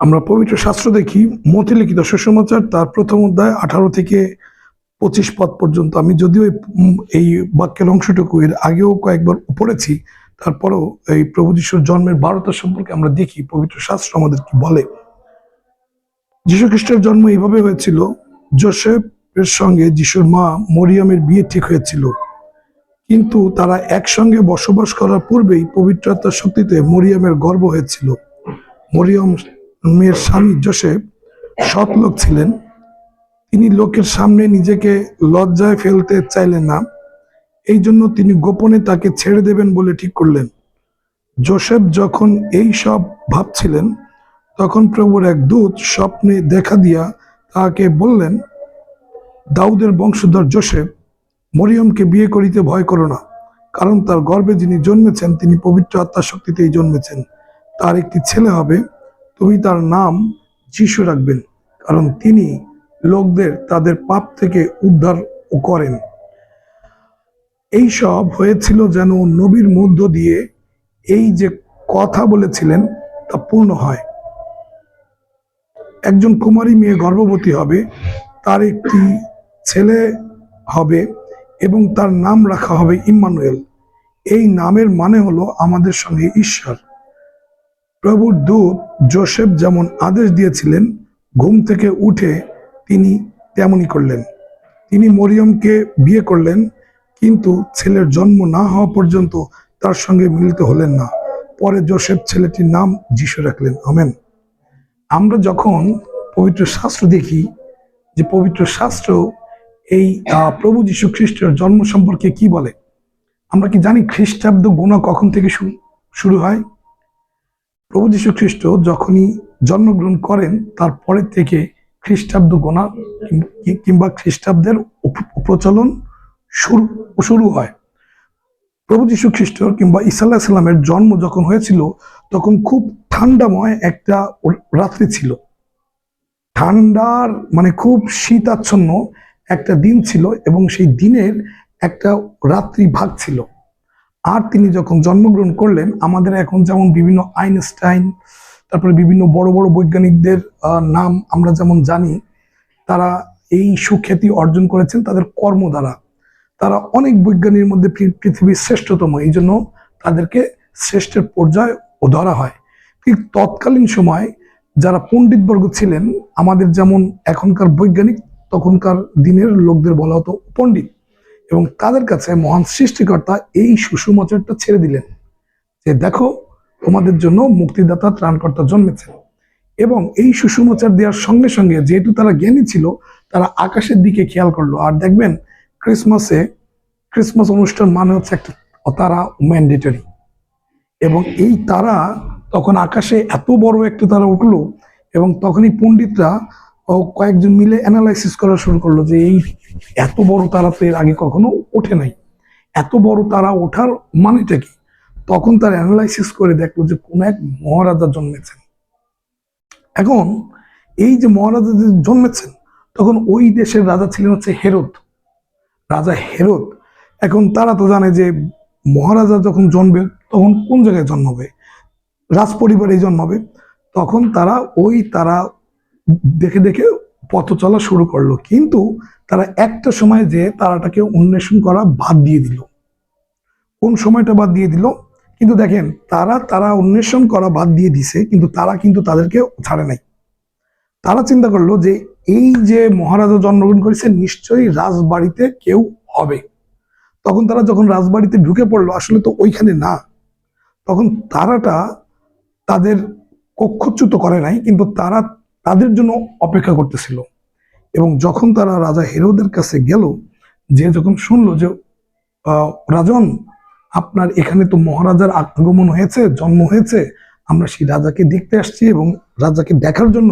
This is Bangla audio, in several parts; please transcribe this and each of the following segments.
আমরা পবিত্র শাস্ত্র দেখি মতে লিখিত সুসমাচার তার প্রথম অধ্যায় 18 থেকে 25 পদ পর্যন্ত। আমি যদিও এই বাক্যের অংশটুকু এর আগেও কয়েকবার পড়েছি, তারপরেও এই প্রভু যিশুর জন্মের বারতা সম্পর্কে আমরা দেখি পবিত্র শাস্ত্র আমাদের কি বলে। যীশু খ্রিস্টের জন্ম এইভাবে হয়েছিল। যোসেফের সঙ্গে যিশুর মা মরিয়মের বিয়ে ঠিক হয়েছিল, কিন্তু তারা একসঙ্গে বসবাস করার পূর্বেই পবিত্র আত্মার শক্তিতে মরিয়মের গর্ভ হয়েছিল। মরিয়মের স্বামী যোসেফ সৎ লোক ছিলেন। তিনি লোকের সামনে নিজেকে লজ্জায় ফেলতে চাইলেন না, এই জন্য তিনি গোপনে তাকে ছেড়ে দেবেন বলে ঠিক করলেন। যোসেফ যখন এই সব ভাবছিলেন, তখন প্রভুর এক দূত স্বপ্নে দেখা দিয়া তাহাকে বললেন, দাউদের বংশধর যোসেফ, মরিয়মকে বিয়ে করিতে ভয় করো না, কারণ তার গর্ভে যিনি জন্মেছেন তিনি পবিত্র আত্মার শক্তিতেই জন্মেছেন। তার একটি ছেলে হবে, তুমি তার নাম যীশু রাখবেন, কারণ তিনি লোকদের তাদের পাপ থেকে উদ্ধার করেন। এই সব হয়েছিল যেন নবীর মধ্য দিয়ে এই যে কথা বলেছিলেন তা পূর্ণ হয়। একজন কুমারী মেয়ে গর্ভবতী হবে, তার একটি ছেলে হবে এবং তার নাম রাখা হবে ইম্মানুয়েল। এই নামের মানে হলো আমাদের সঙ্গে ঈশ্বর। প্রভুর দূত যোসেফ যেমন আদেশ দিয়েছিলেন, ঘুম থেকে উঠে তিনি তেমনই করলেন। তিনি মরিয়মকে বিয়ে করলেন, কিন্তু ছেলের জন্ম না হওয়া পর্যন্ত তার সঙ্গে মিলিত হলেন না। পরে যোসেফ ছেলেটির নাম যীশু রাখলেন। আমেন। আমরা যখন পবিত্র শাস্ত্র দেখি, যে পবিত্র শাস্ত্র এই প্রভু যীশু খ্রিস্টের জন্ম সম্পর্কে কি বলে, আমরা কি জানি খ্রিস্টাব্দ গোনা কখন থেকে শুরু হয়? প্রভু যীশু খ্রিস্ট যখনই জন্মগ্রহণ করেন তারপরের থেকে খ্রিস্টাব্দ গোনা কিংবা খ্রিস্টাব্দের প্রচলন শুরু হয়। প্রভু যীশু খ্রিস্ট কিংবা ঈসা আলাইহিস সালামের জন্ম যখন হয়েছিল, তখন খুব ঠান্ডাময় একটা রাত্রি ছিল। ঠান্ডার মানে খুব শীতাচ্ছন্ন একটা দিন ছিল, এবং সেই দিনের একটা রাত্রি ভাগ ছিল। আর তিনি যখন জন্মগ্রহণ করলেন, আমাদের এখন যেমন বিভিন্ন আইনস্টাইন, তারপরে বিভিন্ন বড় বড় বৈজ্ঞানিকদের নাম আমরা যেমন জানি, তারা এই সুখ্যাতি অর্জন করেছেন তাদের কর্ম দ্বারা। তারা অনেক বৈজ্ঞানিকের মধ্যে পৃথিবীর শ্রেষ্ঠতম, এই জন্য তাদেরকে শ্রেষ্ঠের পর্যায়ে ধরা হয়। ঠিক তৎকালীন সময় যারা পণ্ডিতবর্গ ছিলেন, আমাদের যেমন এখনকার বৈজ্ঞানিক, তখনকার দিনের লোকদের বলা হতো পণ্ডিত, এবং তাদের কাছে মহান সৃষ্টিকর্তা এই সুসমাচারটা ছেড়ে দিলেন যে দেখো, তোমাদের জন্য মুক্তিদাতা ত্রাণকর্তা জন্মেছেন। এবং এই সুসমাচার দেওয়ার সঙ্গে সঙ্গে যেহেতু তারা জ্ঞানী ছিল, তারা আকাশের দিকে খেয়াল করলো। আর দেখবেন ক্রিসমাস অনুষ্ঠান মানে হচ্ছে একটা তারা ম্যান্ডেটরি, এবং এই তারা তখন আকাশে এত বড় একটা তারা উঠলো, এবং তখনই পণ্ডিতরা কয়েকজন মিলে অ্যানালাইসিস করা শুরু করলো যে এই এত বড় তারা তো এর আগে কখনো ওঠে নাই, এত বড় তারা ওঠার মানেটা কি? তখন তার অ্যানালাইসিস করে দেখলো যে কোন এক মহারাজা জন্মেছেন। এখন এই যে মহারাজা জন্মেছেন, তখন ওই দেশের রাজা ছিলেন হচ্ছে হেরোদ, রাজা হেরোদ। এখন তারা তো জানে যে মহারাজা যখন জন্মবে তখন কোন জায়গায় জন্মাবে, রাজ পরিবারে জন্মাবে। তখন তারা দেখে দেখে পথ চলা শুরু করলো, কিন্তু তারা একটা সময় যে তারাটাকে অন্বেষণ করা বাদ দিয়ে দিল। কোন সময়টা বাদ দিয়ে দিল? কিন্তু দেখেন, তারা অন্বেষণ করা বাদ দিয়ে দিছে, কিন্তু তারা কিন্তু তাদেরকে ছাড়ে নাই। তারা চিন্তা করলো যে এই যে মহারাজা জন্মগ্রহণ করেছে, নিশ্চয়ই রাজবাড়িতে কেউ হবে। তখন তারা যখন রাজবাড়িতে ঢুকে পড়লো, আসলে তো ওইখানে না। তখন তারাটা তাদের কক্ষচ্যুত করে নাই, কিন্তু তারা তাদের জন্য অপেক্ষা করতেছিল। এবং যখন তারা রাজা হেরোদের কাছে গেল, যে যখন শুনলো যে রাজন, আপনার এখানে তো মহারাজার আগমন হয়েছে, জন্ম হয়েছে, আমরা সেই রাজাকে দেখতে আসছি, এবং রাজাকে দেখার জন্য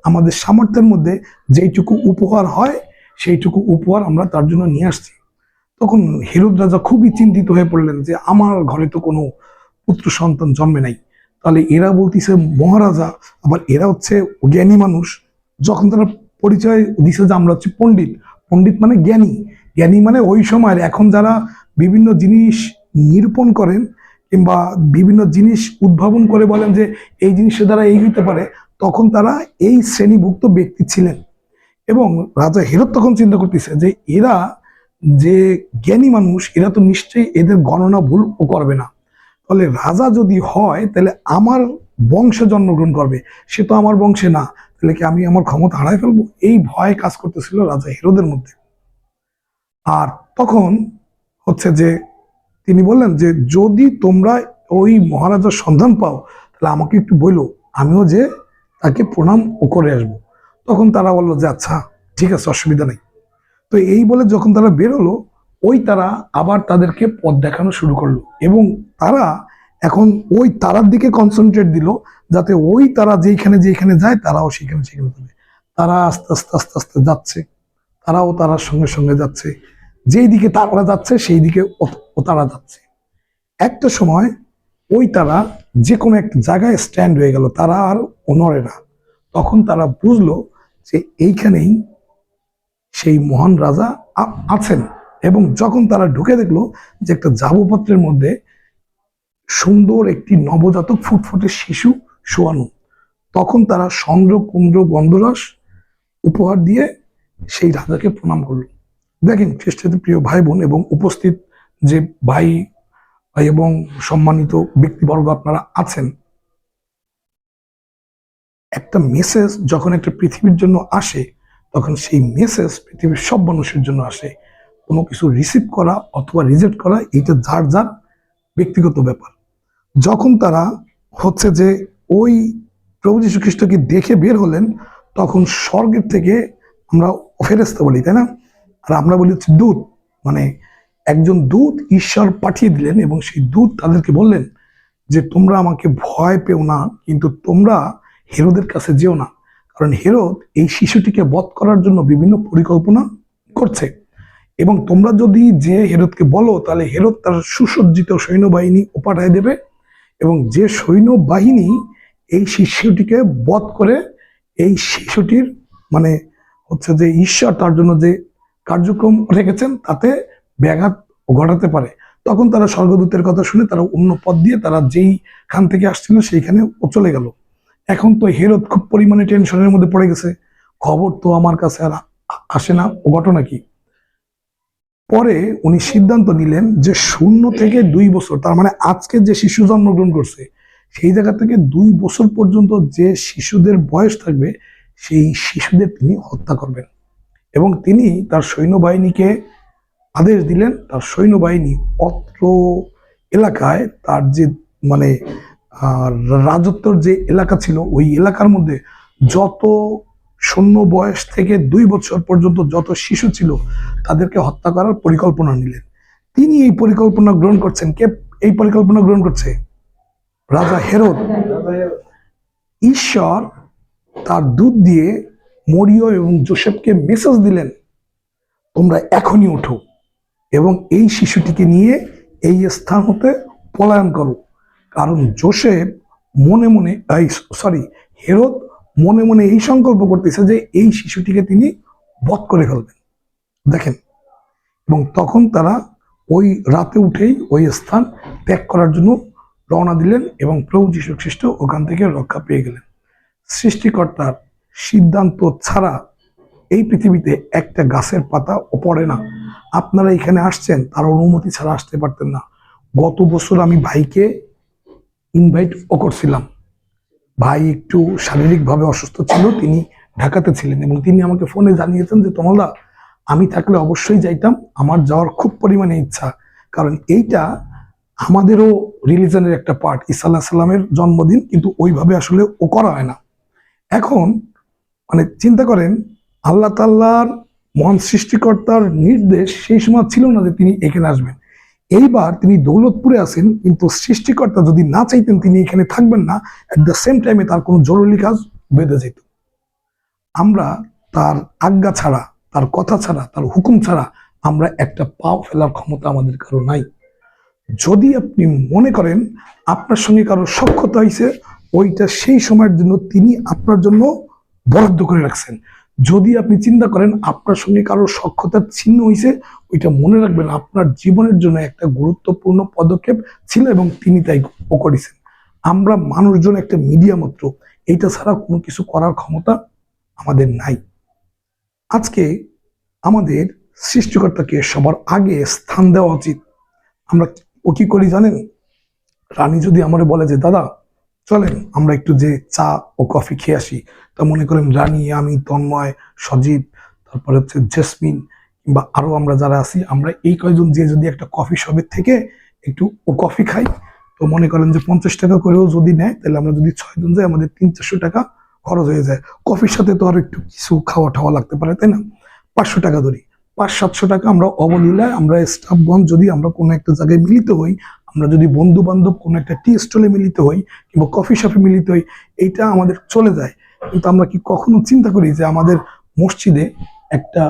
আমাদের সামর্থ্যের মধ্যে যেইটুকু উপহার হয় সেইটুকু উপহার আমরা তার জন্য নিয়ে আসছি। তখন হেরোদ রাজা খুবই চিন্তিত হয়ে পড়লেন যে আমার ঘরে তো কোনো পুত্র সন্তান জন্মে নাই, তাহলে এরা বলতেছে মহারাজা, আবার এরা হচ্ছে জ্ঞানী মানুষ। যখন তারা পরিচয় দিছে যে আমরা হচ্ছে পণ্ডিত, পণ্ডিত মানে জ্ঞানী, জ্ঞানী মানে ওই সময়ের এখন যারা বিভিন্ন জিনিস নিরূপণ করেন কিংবা বিভিন্ন জিনিস উদ্ভাবন করে বলেন যে এই জিনিসের দ্বারা এই হইতে পারে, তখন তারা এই শ্রেণীভুক্ত ব্যক্তি ছিলেন। এবং রাজা হেরোদ তখন চিন্তা করতেছে যে এরা যে জ্ঞানী মানুষ, এরা তো নিশ্চয়ই এদের গণনা ভুল ও করবে না। তাহলে রাজা যদি হয় তাহলে আমার বংশে জন্মগ্রহণ করবে, সে তো আমার বংশে না, তাহলে কি আমি আমার ক্ষমতা হারাই ফেলবো? এই ভয় কাজ করতেছিল রাজা হেরোদের মধ্যে। আর তখন হচ্ছে যে তিনি বললেন যে যদি তোমরা ওই মহারাজার সন্ধান পাও তাহলে আমাকে একটু বলো, আমিও যে তাকে প্রণাম ও করে আসবো। তখন তারা বললো যে আচ্ছা ঠিক আছে, অসুবিধা নেই। তো এই বলে যখন তারা বেরোলো, ওই তারা আবার তাদেরকে পথ দেখানো শুরু করলো, এবং তারা এখন ওই তারার দিকে কনসেন্ট্রেট দিল, যাতে ওই তারা যেখানে যেখানে যায় তারাও সেখানে সেখানে যাবে। তারা আস্তে আস্তে আস্তে আস্তে যাচ্ছে, তারাও তারার সঙ্গে সঙ্গে যাচ্ছে, যেই দিকে তারা যাচ্ছে সেই দিকে ও তারা যাচ্ছে। একটা সময় ওই তারা যে কোনো একটা জায়গায় স্ট্যান্ড হয়ে গেল, তারা আর নড়ে না। তখন তারা বুঝলো যে এইখানেই সেই মহান রাজা আছেন। এবং যখন তারা ঢুকে দেখলো যে একটা জাবপত্রের মধ্যে সুন্দর একটি নবজাতক ফুটফুটে শিশু শোয়ানো, তখন তারা চন্দ্র কুন্দ্র গন্ধরাস উপহার দিয়ে সেই রাজাকে প্রণাম করলো। দেখেন খ্রিস্টানদের প্রিয় ভাই বোন এবং উপস্থিত যে ভাই এবং সম্মানিত ব্যক্তিবর্গ আপনারা আছেন, একটা মেসেজ যখন একটা পৃথিবীর জন্য আসে, তখন সেই মেসেজ পৃথিবীর সব মানুষের জন্য আসে। কোনো কিছু রিসিভ করা অথবা রিজেক্ট করা এটা যার যার ব্যক্তিগত ব্যাপার। যখন তারা হচ্ছে যে ওই প্রভু যীশু খ্রিস্টকে দেখে বের হলেন, তখন স্বর্গের থেকে, আমরা ফেরেশতা বলি তাই না, আর আমরা বলি হচ্ছে দূত, মানে একজন দূত ঈশ্বর পাঠিয়ে দিলেন এবং সেই দূত তাদেরকে বললেন যে তোমরা আমাকে ভয় পেও না, কিন্তু তোমরা হেরোদের কাছে যেও না, কারণ হেরোদ এই শিশুটিকে বধ করার জন্য বিভিন্ন পরিকল্পনা করছে। এবং তোমরা যদি যে হেরোদকে বলো তাহলে হেরোদ তার সুসজ্জিত সৈন্যবাহিনী পাঠিয়ে দেবে, এবং যে সৈন্যবাহিনী এই শিশুটিকে বধ করে এই শিশুটির মানে হচ্ছে যে ঈশ্বর তার জন্য যে কার্যক্রম রেখেছেন তাতে ব্যাঘাত ঘটাতে পারে। তখন তারা স্বর্গদূতের কথা শুনে তারা অন্য পথ দিয়ে তারা যেই খান থেকে আসছিল সেইখানে চলে গেল। এখন তো হেরোদ খুব পরিমাণে টেনশনের মধ্যে পড়ে গেছে, খবর তো আমার কাছে আর আসে না, ও ঘটনা কি। পরে উনি সিদ্ধান্ত নিলেন যে 0 থেকে 2 বছর, তার মানে আজকে যে শিশু জন্মগ্রহণ করছে সেই জায়গা থেকে 2 বছর পর্যন্ত যে শিশুদের বয়স থাকবে সেই শিশুদের তিনি হত্যা করবেন। এবং তিনি তার সৈন্যবাহিনীকে আদেশ দিলেন, তার সৈন্যবাহিনী অত্র এলাকায় তার যে মানে রাজত্বর যে এলাকা ছিল ওই এলাকার মধ্যে যত 0 বয়স থেকে 2 বছর পর্যন্ত যত শিশু ছিল তাদেরকে হত্যা করার পরিকল্পনা নিলেন। তিনি এই পরিকল্পনা গ্রহণ করছেন। কে এই পরিকল্পনা গ্রহণ করছে? রাজা হেরোদ। ঈশ্বর তার দূত দিয়ে মরিয় এবং যোসেফকে মেসেজ দিলেন, তোমরা এখনই ওঠো এবং এই শিশুটিকে নিয়ে এই স্থান হতে পলায়ন করো। কারণ যোসেফ মনে মনে হেরোদ মনে মনে এই সংকল্প করতেছে যে এই শিশুটিকে তিনি বধ করে ফেলবেন। দেখেন, এবং তখন তারা ওই রাতে উঠেই ওই স্থান ত্যাগ করার জন্য রওনা দিলেন এবং প্রভু যীশু খ্রিস্ট ওখান থেকে রক্ষা পেয়ে গেলেন। সৃষ্টিকর্তার সিদ্ধান্ত ছাড়া এই পৃথিবীতে একটা গাছের পাতা পড়ে না। আপনারা এখানে আসছেন তার অনুমতি ছাড়া আসতে পারতেন না। গত বছর আমি ভাইকে ইনভাইট করছিলাম, ভাই একটু শারীরিকভাবে অসুস্থ ছিল, তিনি ঢাকাতে ছিলেন এবং তিনি আমাকে ফোনে জানিয়েছেন যে তমলদা আমি থাকলে অবশ্যই যাইতাম, আমার যাওয়ার খুব পরিমাণে ইচ্ছা, কারণ এইটা আমাদেরও রিলিজনের একটা পার্ট, ঈসা আলাইহিস সালামের জন্মদিন, কিন্তু ওইভাবে আসলে ও করা হয় না। এখন মানে চিন্তা করেন, আল্লাহ তাআলার মহান সৃষ্টিকর্তার নির্দেশ সেই সময় ছিল না যে তিনি এখানে আসবেন। এইবার তিনি দৌলতপুরে আছেন, কিন্তু সৃষ্টিকর্তা যদি না চাইতেন তিনি এখানে থাকবেন না, এট দ্য সেম টাইমে তার কোনো জরুরি কাজ বেঁধে যেত। আমরা তার আজ্ঞা ছাড়া, তার কথা ছাড়া, তার হুকুম ছাড়া আমরা একটা পাও ফেলার ক্ষমতা আমাদের কারো নাই। যদি আপনি মনে করেন আপনার সঙ্গে কারো সখ্যতা হয়েছে, ওইটা সেই সময়ের জন্য তিনি আপনার জন্য বরাদ্দ করে রাখছেন। যদি আপনি চিন্তা করেন আপনার সঙ্গে কারো সখ্যতার চিহ্ন হয়েছে, ওইটা মনে রাখবেন আপনার জীবনের জন্য একটা গুরুত্বপূর্ণ পদক্ষেপ ছিল এবং তিনি তাই করেছেন। আমরা মানুষজন একটা মিডিয়া মাত্র, এইটা ছাড়া কোনো কিছু করার ক্ষমতা আমাদের নাই। আজকে আমাদের সৃষ্টিকর্তাকে সবার আগে স্থান দেওয়া উচিত। আমরা ও কি করি জানেন? রানী যদি আমারে বলে যে দাদা চলেন আমরা একটু যে চা ও কফি খেয়ে আসি, তা মনে করেন রানী, আমি, তন্ময়, সজীব, তারপরে হচ্ছে জেসমিন, কিংবা আরো আমরা যারা আছি, আমরা এই কয়জন যে যদি একটা কফি শপের থেকে একটু ও কফি খাই, তো মনে করেন যে 50 টাকা করেও যদি নেয়, তাহলে আমরা যদি 6 জন যাই আমাদের 300-400 টাকা খরচ হয়ে যায়। কফির সাথে তো আর একটু কিছু খাওয়া টাওয়া লাগতে পারে, তাই না? 500 টাকা ধরি, 500-700 টাকা আমরা অবলীলায় আমরা স্টাফগণ যদি আমরা কোনো একটা জায়গায় মিলিত হই, আমরা যদি বন্ধু বান্ধব কোনো একটা টি স্টলে মিলিত হই কিংবা কফি শপে মিলিত হই, এইটা আমাদের চলে যায়। কিন্তু আমরা কি কখনো চিন্তা করি যে আমাদের মসজিদে একটা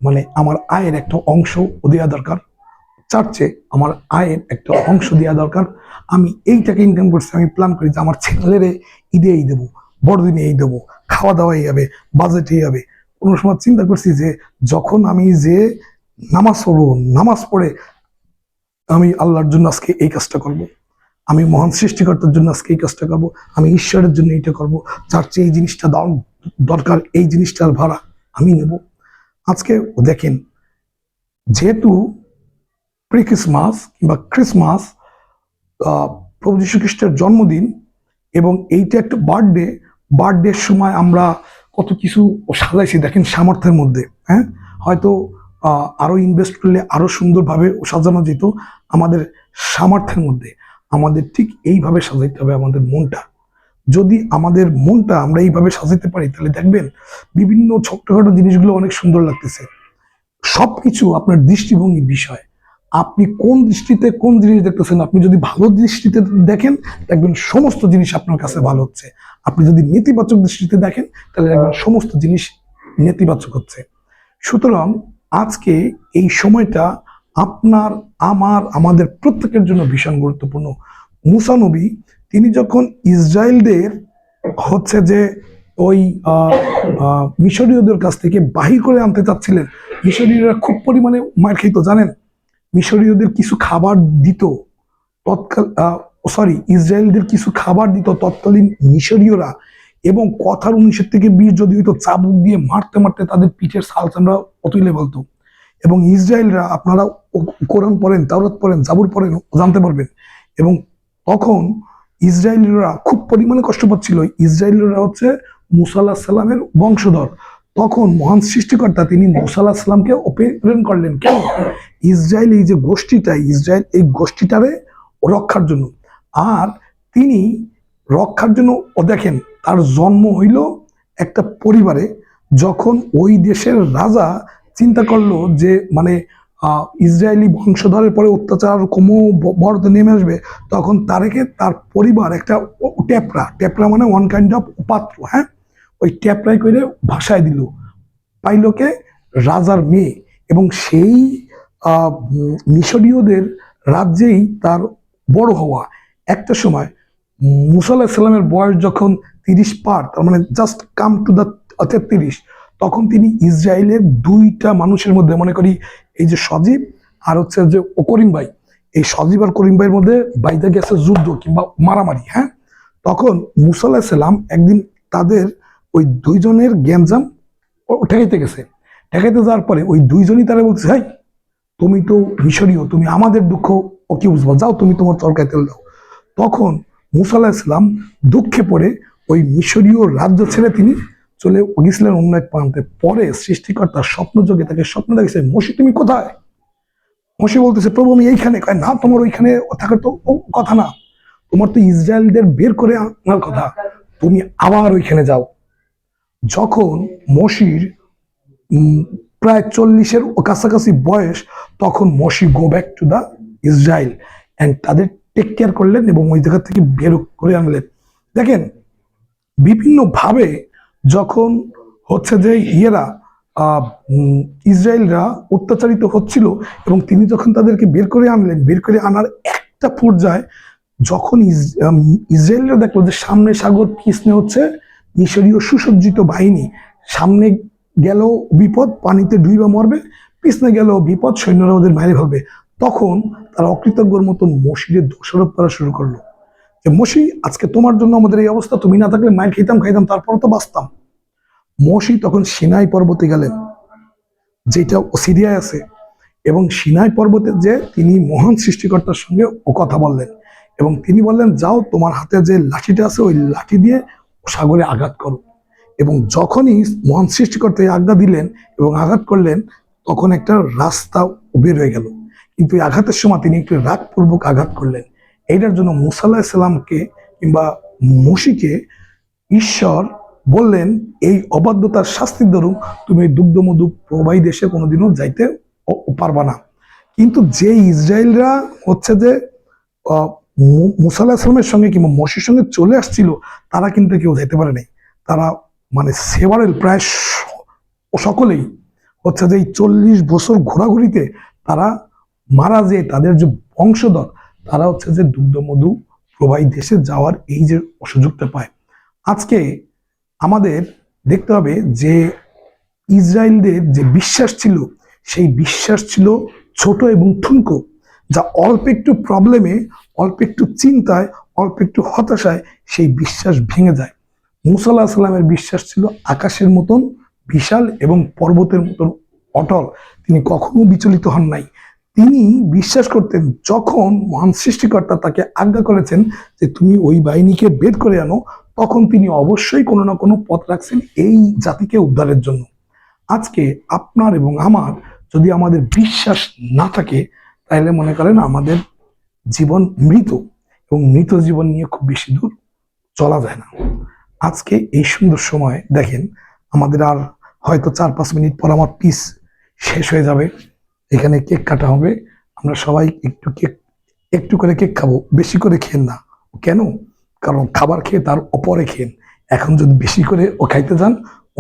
মানে আমার আয়ের একটা অংশ দেওয়া দরকার, চার্চে আমার আয়ের একটা অংশ দেওয়া দরকার। আমি এই টাকা ইনকাম করছি, আমি প্ল্যান করি যে আমার ছেলেরে ঈদে এই দেবো, বড়দিনে এই দেবো, খাওয়া দাওয়া এই হবে, বাজেট এই হবে। কোনো সময় চিন্তা করছি যে যখন আমি যে নামাজ পড়বো, নামাজ পড়ে আমি আল্লাহর জন্য আজকে এই কাজটা করব, আমি মহান সৃষ্টিকর্তার জন্য আজকে এই কাজটা করবো, আমি ঈশ্বরের জন্য এইটা করব, চার্চে এই জিনিসটা দরকার, এই জিনিসটার ভাড়া আমি নেব। আজকে দেখেন, যেহেতু প্রি ক্রিসমাস কিংবা ক্রিসমাস, প্রভু যীশু খ্রিস্টের জন্মদিন, এবং এইটা একটা বার্থডের সময় আমরা কত কিছু সাজাইছি দেখেন সামর্থ্যের মধ্যে। হ্যাঁ, হয়তো আরো ইনভেস্ট করলে আরো সুন্দরভাবে সাজানো যেত। আমাদের সামর্থ্যের মধ্যে আমাদের ঠিক এইভাবে সাজাইতে হবে আমাদের মনটা। যদি আমাদের মনটা আমরা এইভাবে সাজাইতে পারি, তাহলে দেখবেন বিভিন্ন ছোটখাটো জিনিসগুলো অনেক সুন্দর লাগতেছে। সবকিছু আপনার দৃষ্টিভঙ্গির বিষয়। আপনি কোন দৃষ্টিতে কোন জিনিস দেখতেছেন। আপনি যদি ভালো দৃষ্টিতে দেখেন, দেখবেন সমস্ত জিনিস আপনার কাছে ভালো হচ্ছে। আপনি যদি নেতিবাচক দৃষ্টিতে দেখেন, তাহলে দেখবেন সমস্ত জিনিস নেতিবাচক হচ্ছে। সুতরাং আজকে এই সময়টা আপনার, আমাদের প্রত্যেকের জন্য ভীষণ গুরুত্বপূর্ণ। মুসা নবী তিনি যখন ইসরায়েলদের হচ্ছে যে ওই মিশরীয়দের কাছ থেকে বাহির করে আনতে চাচ্ছিলেন, মিশরীয়রা খুব পরিমাণে মার খেত জানেন। মিশরীয়দের কিছু খাবার দিত ইসরায়েলদের কিছু খাবার দিত তৎকালীন মিশরীয়রা, এবং কথার 19-20 যদি হইতো, চাবুক দিয়ে মারতে মারতে তাদের পিঠের ছাল চামড়া অতুলে বলতো। এবং ইসরায়েলরা, আপনারা কোরআন পড়েন, তাওরাত পড়েন, জাবুর পড়েন, জানতে পারবেন। এবং তখন ইসরায়েলরা খুব পরিমাণে কষ্ট পাচ্ছিল। ইসরায়েলরা হচ্ছে মুসা আলাইহিস সালামের বংশধর। তখন মহান সৃষ্টিকর্তা তিনি মুসা আলাইহিস সালামকে প্রেরণ করলেন। কেন? ইসরায়েল এই যে গোষ্ঠীটা, ইসরায়েল এই গোষ্ঠীটারে রক্ষার জন্য। আর তিনি রক্ষার জন্য, দেখেন তার জন্ম হইল একটা পরিবারে। যখন ওই দেশের রাজা চিন্তা করলো যে মানে ইসরায়েলি বংশধরের পরে অত্যাচার কমো বড় নেমে আসবে, তখন তার পরিবার একটা ট্যাপরা মানে ওয়ান কাইন্ড অফ পাত্র, হ্যাঁ, ওই ট্যাপরাই করে ভাষায় দিল, পাইলকে রাজার মেয়ে। এবং সেই মিশরীয়দের রাজ্যেই তার বড় হওয়া। একটা সময় মুসা আলাইহিস সালামের বয়স যখন 30 পার, তার মানে জাস্ট কাম টু দ্য 33, তখন তিনি ইসরায়েলের 2টা মানুষের মধ্যে, মনে করি এই যে সজীব আর হচ্ছে যে করিম ভাই, এই সজীব আর করিম ভাইয়ের মধ্যে বাইদা গেছে যুদ্ধ কিংবা মারামারি। হ্যাঁ, তখন মুসা আলাইহিস সালাম একদিন তাদের ওই 2জনের গ্যাঞ্জাম ঠেকাইতে গেছে। ঠেকাইতে যাওয়ার পরে ওই 2জনই তারা বলছে, হাই তুমি তো মিশরীয়, তুমি আমাদের দুঃখ ও কি বুঝবো, যাও তুমি তোমার চরকায় তেল দাও। তখন মুসা আলাইহিস সালাম দুঃখে পড়ে ওই মিশরীয় রাজ্য ছেড়ে তিনি চলে গেছিলেন অন্য এক প্রান্তে। পরে সৃষ্টিকর্তার স্বপ্নযোগে তাকে স্বপ্ন দেখেছে, মসি তুমি কোথায়? মসি বলতেছে, প্রভু আমি এইখানে। কয় না, তোমার ওইখানে থাকার তো কথা না, তোমার তো ইসরায়েলদের বের করে আনার কথা, তুমি আবার ওইখানে যাও। যখন মসির প্রায় 40-এর কাছাকাছি বয়স, তখন Moses go back to the Israel and তাদের টেক কেয়ার করলেন এবং ওই জায়গা থেকে বের করে আনলেন। দেখেন বিভিন্ন ভাবে যখন হচ্ছে যে ইসরায়েলরা অত্যাচারিত হচ্ছিল, এবং তিনি যখন তাদেরকে বের করে আনলেন, বের করে আনার একটা পর্যায়ে যখন ইসরায়েলরা দেখলো যে সামনে সাগর, পিছনে হচ্ছে মিশরীয় সুসজ্জিত বাহিনী, সামনে গেল বিপদ, পানিতে ডুইবা মরবে, পিছনে গেল বিপদ, সৈন্যরা ওদের মাইরে ফেলবে, তখন তারা অকৃতজ্ঞর মতন মসজিদে দোষারোপ করা শুরু করলো যে মসি, আজকে তোমার জন্য আমাদের এই অবস্থা, তুমি না থাকলে মাইর খাইতাম, তারপর তো বাঁচতাম। মসি তখন সিনাই পর্বতে গেলেন, যেটা সিরিয়ায় আছে, এবং সিনাই পর্বতে যে তিনি মহান সৃষ্টিকর্তার সঙ্গে ও কথা বললেন, এবং তিনি বললেন, যাও তোমার হাতে যে লাঠিটা আছে ওই লাঠি দিয়ে সাগরে আঘাত করো। এবং যখনই মহান সৃষ্টিকর্তা এই আজ্ঞা দিলেন এবং আঘাত করলেন, তখন একটা রাস্তা বের হয়ে গেল। কিন্তু এই আঘাতের সময় তিনি একটু রাগপূর্বক আঘাত করলেন। এইটার জন্য মুসা আলাইহিস সালামকে কিংবা মসিকে ঈশ্বর বললেন, এই অবাধ্যতার শাস্তির দরুন তুমি দুগ্ধ মধু প্রবাহী দেশে কোনোদিনও যাইতে পারবা না। কিন্তু যে ইসরায়েলরা হচ্ছে যে মুসা আলাইহিস সালামের সঙ্গে কিংবা মসির সঙ্গে চলে আসছিল, তারা কিন্তু কেউ যেতে পারে নাই। তারা মানে সেভারেল প্রায় সকলেই হচ্ছে যে এই 40 বছর ঘোরাঘুরিতে তারা মারা যেয়ে তাদের যে বংশধর, তারা হচ্ছে যে দুগ্ধ মধু প্রবাহী দেশে যাওয়ার এই যে সুযোগটা পায়। আজকে আমাদের দেখতে হবে যে ইসরায়েলদের যে বিশ্বাস ছিল, সেই বিশ্বাস ছিল ছোট এবং ঠুনকো, যা অল্প একটু প্রবলেমে, অল্প একটু চিন্তায়, অল্প একটু হতাশায় সেই বিশ্বাস ভেঙে যায়। মুসা আলাইহিস সালামের বিশ্বাস ছিল আকাশের মতন বিশাল এবং পর্বতের মতন অটল। তিনি কখনো বিচলিত হন নাই। তিনি বিশ্বাস করতেন, যখন মহান সৃষ্টিকর্তা তাকে আজ্ঞা করেছেন যে তুমি ওই বাহিনীকে বের করে আনো, তখন তিনি অবশ্যই কোনো না কোনো পথ রাখছেন এই জাতিকে উদ্ধারের জন্য। আজকে আপনার এবং আমার যদি আমাদের বিশ্বাস না থাকে, তাহলে মনে করেন আমাদের জীবন মৃত, এবং মৃত জীবন নিয়ে খুব বেশি দূর চলা যায় না। আজকে এই সুন্দর সময় দেখেন, আমাদের আর হয়তো 4-5 মিনিট পর আমার পিস শেষ হয়ে যাবে। এখানে কেক কাটা হবে, আমরা সবাই একটু করে কেক খাবো, বেশি করে খেন না। কেন? কারণ খাবার খেয়ে তার অপরে খেন। এখন যদি বেশি করে ও খাইতে যান,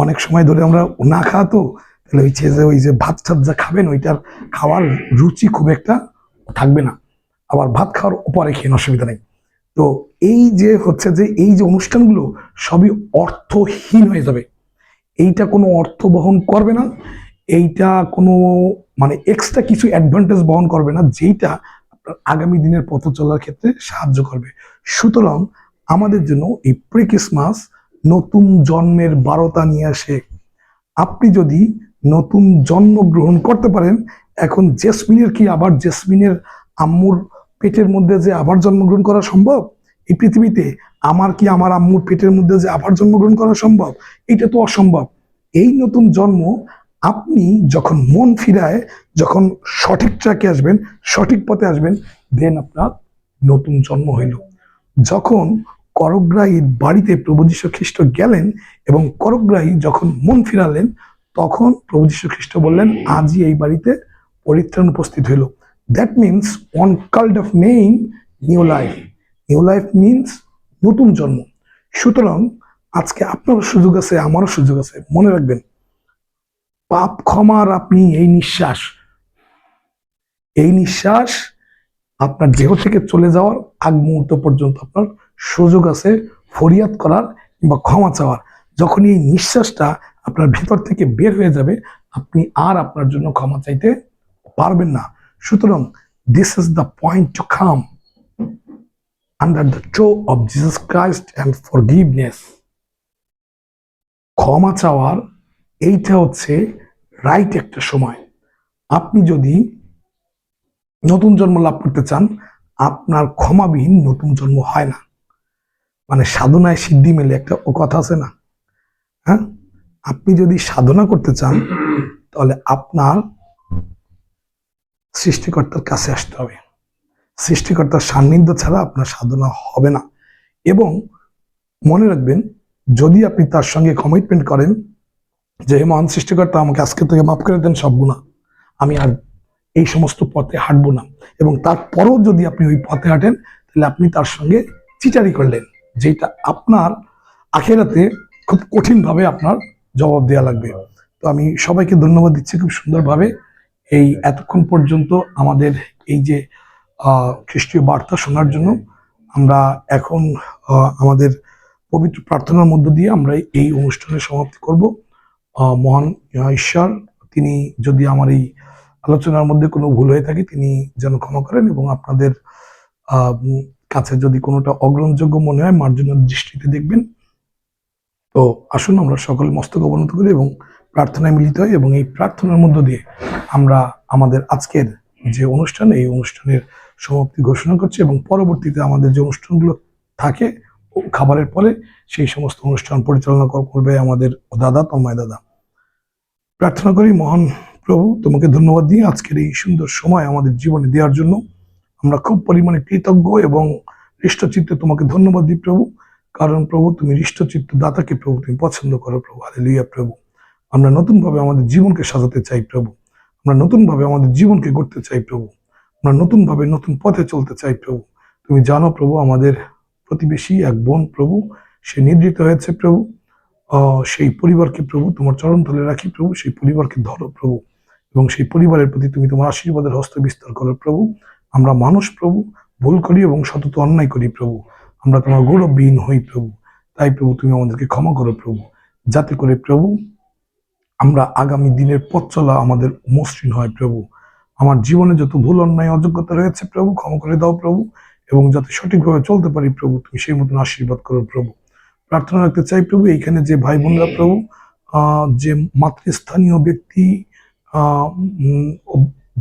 অনেক সময় ধরে আমরা না খাওয়া তো, তাহলে ওই যে ভাত টাত যা খাবেন, ওইটার খাওয়ার রুচি খুব একটা থাকবে না। আবার ভাত খাওয়ার অপরে খেন, অসুবিধা নেই। তো এই যে হচ্ছে যে এই যে অনুষ্ঠানগুলো সবই অর্থহীন হয়ে যাবে। এইটা কোনো অর্থ বহন করবে না, এইটা কোনো মানে এক্সট্রা কিছু অ্যাডভান্টেজ বহন করবে না, যেইটা আপনার আগামী দিনের পথ চলার ক্ষেত্রে সাহায্য করবে। সুতরাং আমাদের জন্য এই প্রি ক্রিসমাস নতুন জন্মের বারতা নিয়ে আসে। আপনি যদি নতুন জন্ম গ্রহণ করতে পারেন, এখন জেসমিনের কি আবার জেসমিনের আম্মুর পেটের মধ্যে যে আবার জন্মগ্রহণ করা সম্ভব এই পৃথিবীতে? আমার কি আমার আম্মুর পেটের মধ্যে যে আবার জন্মগ্রহণ করা সম্ভব? এটা তো অসম্ভব। এই নতুন জন্ম আপনি যখন মন ফিরায়, যখন সঠিক ট্র্যাকে আসবেন, সঠিক পথে আসবেন, দেন আপনার নতুন জন্ম হইল। যখন করগ্রাহীর বাড়িতে প্রভু যীশু খ্রিস্ট গেলেন এবং করগ্রাহী যখন মন ফিরালেন, তখন প্রভু যীশু খ্রিস্ট বললেন, আজই এই বাড়িতে পরিত্রাণ উপস্থিত হইল। That means one kind of name new life. New life means নতুন জন্ম। সুতরাং আজকে আপনারও সুযোগ আছে, আমারও সুযোগ আছে। মনে রাখবেন, পাপ ক্ষমার আপনি এই নিঃশ্বাস আপনার দেহ থেকে চলে যাওয়ার আগ মুহূর্ত পর্যন্ত আপনার সুযোগ আছে ফরিয়াদ করার কিংবা ক্ষমা চাওয়ার। যখন এই নিঃশ্বাসটা আপনার ভেতর থেকে বের হয়ে যাবে, আপনি আর আপনার জন্য ক্ষমা চাইতে পারবেন না। সুতরাং this is the point to come under the toe of Jesus Christ and forgiveness. ক্ষমা চাওয়ার এইটা হচ্ছে রাইট একটা সময়। আপনি যদি নতুন জন্ম লাভ করতে চান, আপনার ক্ষমাবিহীন নতুন জন্ম হয় না। মানে সাধনায় সিদ্ধি মেলে, একটা ও কথা আছে না? হ্যাঁ, আপনি যদি সাধনা করতে চান, তাহলে আপনার সৃষ্টিকর্তার কাছে আসতে হবে। সৃষ্টিকর্তার সান্নিধ্য ছাড়া আপনার সাধনা হবে না। এবং মনে রাখবেন, যদি আপনি তার সঙ্গে কমিটমেন্ট করেন যে মহান সৃষ্টিকর্তা আমাকে আজকে থেকে মাফ করে দেন সব গুনাহ, আমি আর এই সমস্ত পথে হাঁটবো না, এবং তারপরও যদি আপনি ওই পথে হাঁটেন, তাহলে আপনি তার সঙ্গে চিটারি করলেন, যেটা আপনার আখেরাতে খুব কঠিনভাবে আপনার জবাব দেওয়া লাগবে। তো আমি সবাইকে ধন্যবাদ দিচ্ছি খুব সুন্দরভাবে এই এতক্ষণ পর্যন্ত আমাদের এই যে খ্রিস্টীয় বার্তা শোনার জন্য। আমরা এখন আমাদের পবিত্র প্রার্থনার মধ্য দিয়ে আমরা এই অনুষ্ঠানের সমাপ্তি করব। মহান ঈশ্বর, তিনি যদি আমার এই আলোচনার মধ্যে কোনো ভুল হয়ে থাকে, তিনি যেন ক্ষমা করেন এবং আপনাদের কাছে যদি কোনোটা অগ্রহণযোগ্য মনে হয় মার্জনা দৃষ্টিতে দেখবেন। তো আসুন আমরা সকলে মস্তক অবনত করি এবং প্রার্থনায় মিলিত হই, এবং এই প্রার্থনার মধ্য দিয়ে আমরা আমাদের আজকের যে অনুষ্ঠান, এই অনুষ্ঠানের সমাপ্তি ঘোষণা করছি, এবং পরবর্তীতে আমাদের যে অনুষ্ঠানগুলো থাকে খাবারের পরে সেই সমস্ত অনুষ্ঠান পরিচালনা করবে আমাদের দাদা, তন্ময় দাদা। প্রার্থনা করি, মহান প্রভু তোমাকে ধন্যবাদ দিয়ে আজকের এই সুন্দর সময় আমাদের জীবনে দেওয়ার জন্য আমরা খুব পরিমাণে কৃতজ্ঞ এবং হৃষ্টচিত্তে তোমাকে ধন্যবাদ দিই প্রভু। কারণ প্রভু তুমি হৃষ্টচিত্ত দাতাকে প্রভু তুমি পছন্দ করো প্রভু। হালেলুয়া প্রভু। আমরা নতুনভাবে আমাদের জীবনকে সাজাতে চাই প্রভু। আমরা নতুনভাবে আমাদের জীবনকে গড়তে চাই প্রভু। আমরা নতুনভাবে নতুন পথে চলতে চাই প্রভু। তুমি জানো প্রভু, আমাদের প্রতিবেশী এক বোন প্রভু, সে নিদ্রিত হয়েছে প্রভু। সেই পরিবারকে প্রভু তোমার চরণ তলে রাখি প্রভু। সেই পরিবারকে ধরো প্রভু, এবং সেই পরিবারের প্রতি তুমি তোমার আশীর্বাদের হস্ত বিস্তার করো প্রভু। আমরা মানুষ প্রভু, ভুল করি এবং সতত অন্যায় করি প্রভু। আমরা তোমার গৌরববিহীন হই প্রভু। তাই প্রভু তুমি আমাদেরকে ক্ষমা করো প্রভু, যাতে করে প্রভু আমরা আগামী দিনের পথ চলা আমাদের মসৃণ হয় প্রভু। আমার জীবনে যত ভুল অন্যায় অযোগ্যতা রয়েছে প্রভু, ক্ষমা করে দাও প্রভু, এবং যাতে সঠিকভাবে চলতে পারি প্রভু তুমি সেই মতন আশীর্বাদ করো প্রভু। প্রার্থনা রাখতে চাই প্রভু, এইখানে যে ভাই বোনরা প্রভু যে মাতৃস্থানীয় ব্যক্তি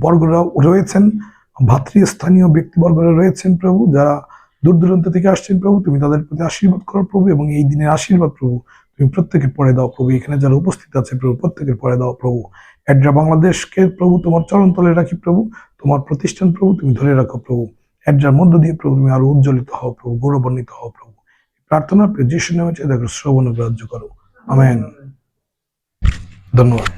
বর্গরা রয়েছেন, ভাতৃস্থানীয় ব্যক্তিবর্গরা রয়েছেন প্রভু, যারা দূর দূরান্ত থেকে আসছেন প্রভু, তুমি তাদের প্রতি আশীর্বাদ করো প্রভু, এবং এই দিনের আশীর্বাদ প্রভু তুমি প্রত্যেকের পরে দাও প্রভু। এখানে যারা উপস্থিত আছে প্রভু, প্রত্যেকের পরে দাও প্রভু। এডরা বাংলাদেশকে প্রভু তোমার চরণ তলে রাখি প্রভু। তোমার প্রতিষ্ঠান প্রভু তুমি ধরে রাখো প্রভু। এডরার মধ্য দিয়ে প্রভু তুমি আরো উজ্জ্বলিত হও প্রভু, গৌরবান্বিত হও প্রভু। প্রার্থনা যিশু নামে দেখো শ্রবণ গ্রাহ্য করো। আমেন। ধন্যবাদ।